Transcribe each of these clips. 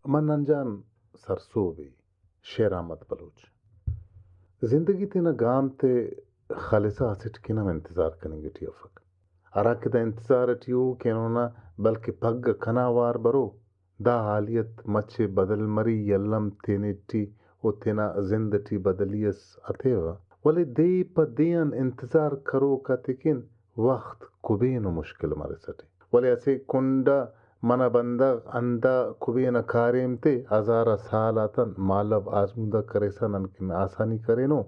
منن جان سرسوبی شیر احمد بلوچ زندگی تینا گام تے خالصہ اسٹ کنم انتظار کننگ ٹی افک اراک دا انتظار ٹیو کینونا بلکہ پگ کنا وار برو دا حالیت مچے بدل مری یلم تینے ٹی او تینا زند ٹی بدلیس اتیوا ولی دی پا دیان انتظار کرو کا تکن وقت کبین مشکل مرے سٹے ولی اسے کنڈا منا بندہ اندا کبین کاریم تے ہزارہ سالاتن مالب آزمودہ کریسا ننکن آسانی کرینو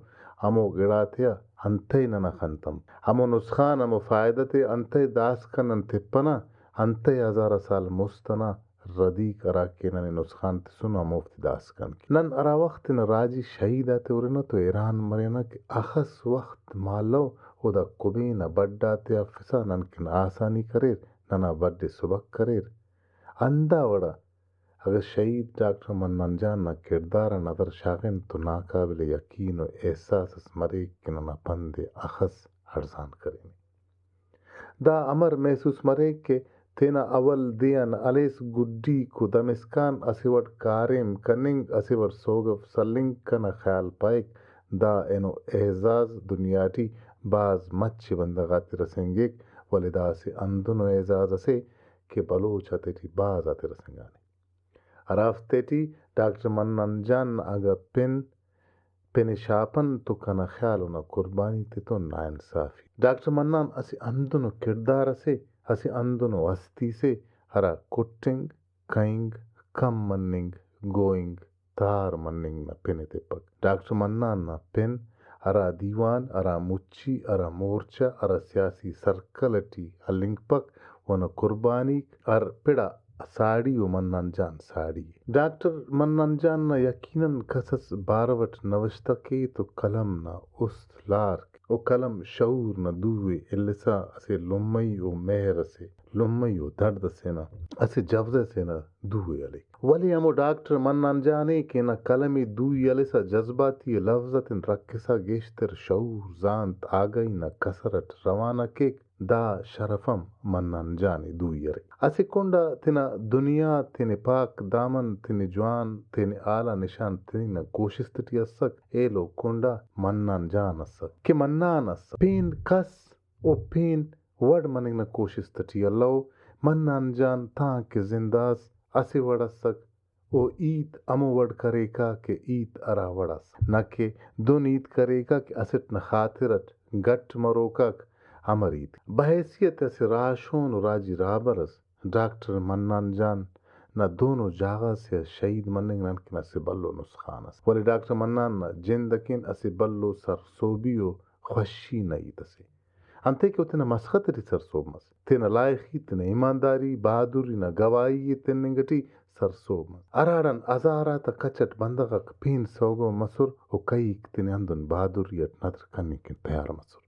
ہمو گڑاتیا انتے ننا خنتم ہمو نسخان ہمو فائدہ تے انتے داس کنن تپنا انتے ہزارہ سال مستنا ردی کرا کے ننے نسخان تے سنو مفت داس کن نن ارا وقت نا راجی شہیدہ تے ورنہ تو ایران مرینا کہ اخس وقت مالو او دا کبین بڑا تے فسا ننکن آسانی کریر ننا بڑے سبک کریر اندا وڑا اگر شہید ڈاکٹر منان جان نا کردار نظر شاغن تو ناقابل یقین و احساس اس مرے کننا پندے اخس ارزان کریں دا امر محسوس مرے کہ تینا اول دیان علیس گڈی کو دمسکان اسیوٹ کاریم کننگ اسیوٹ سوگف سلنگ کنا خیال پائک دا اینو اعزاز دنیاٹی باز مچ بندغاتی رسنگیک ولی دا سے اندنو اعزاز اسے کہ بلوچ تی باز آتے رسنگانے ارافتے ٹی ڈاکٹر منان جان اگا پن شاپن تو کنا خیالونا قربانی تے تو ناانصافی ڈاکٹر منان اسی اندنو کردار سے اسی اندنو ہستی سے ہرا کٹنگ کائنگ کم مننگ گوئنگ تار مننگ نا پن تے پک ڈاکٹر منان نا پن ارا دیوان ارا مچی ارا مورچہ ارا سیاسی سرکل ٹی ہلنگ پک ونا قربانی ار پڑا ساڑی و منان جان ساڑی ڈاکٹر منان جان نا یقیناً کسس باروٹ نوشتہ کے تو قلم نا اس لار او قلم شعور نا دوے السا اسے لمی و مہر سے لمی و درد سے نا اسے جوزے سے نا دوے علی ولی ہمو ڈاکٹر منان جانے کہ نا قلمی دوی السا جذباتی لفظت رکسا گیشتر شعور زانت آگئی نا کسرت روانہ کیک دا شرفم منان جانی دوی ارے اسے کنڈا تینا دنیا تینے پاک دامن تینے جوان تینے اعلیٰ نشان تینا کوشش تٹی اسک ایلو کنڈا منان جان اسک کہ منان اسک پین کس او پین وڑ مننگ نا کوشش تٹی اللہ منان جان تاں کے زنداز اسے وڑ اسک او ایت امو وڑ کرے کا کہ ایت ارا وڑ اسک نہ کہ دون ایت کرے کا کہ اسٹ نا خاطرت گٹ مروکک امرید بحیثیت اسے راشون و راجی رابرس ڈاکٹر منان جان نہ دونوں جاگہ سے شہید مننگ ننکن اسے بلو نسخان اس ولی ڈاکٹر منان نہ جندکن اسے بلو سرسوبی و خوشی نئیت اسے انتے کہ تینا مسخط تی سرسوب مس تینا لائخی تینا ایمانداری بہادری نہ گواہی تننگٹی سرسوب مس اراڑن ازارا تا کچٹ بندغک پین سوگو مسر و کئیک تینے اندن بہادریت نظر کننکن تیار مسر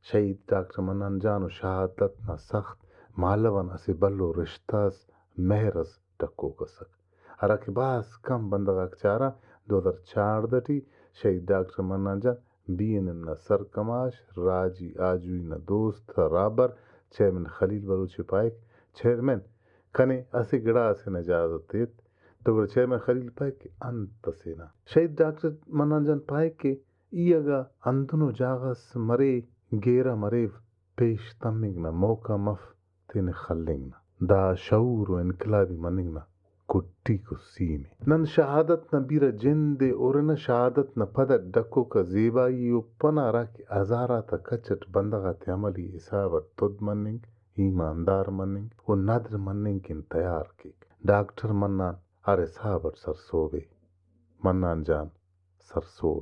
شہید ڈاکٹر منان جان و شہادت نا سخت مالون اسے بلو رشتاز مہرز ڈکو کسک ہرا کہ باس کم بندغاک چارا 2014 ٹی شہید ڈاکٹر منان جان بین نا سرکماش راجی آجوئی نا دوست رابر چیئرمین خلیل بلوچ پائک چیئرمین کنے اسے گڑا اسے نجازت دیت تو گڑا چیئرمین خلیل پائک کہ انت سینا شہید ڈاکٹر منان جان پائک کہ ای اگا اندنو جاغس مرے گیرا مریو پیش تمنگ نا موقع مف تین خلنگ نا دا شعور و انقلابی مننگ نا کٹی کو سیمے نن شہادت نا بیرا جندے اور شہادت نا پدر ڈکو کا زیبائی و پنا را کی ازارا تا کچٹ بندغات عملی حسابت تد مننگ ایماندار مننگ و نادر مننگ کن تیار کی ڈاکٹر منان ارے صحابت سرسوبے منان جان سرسوب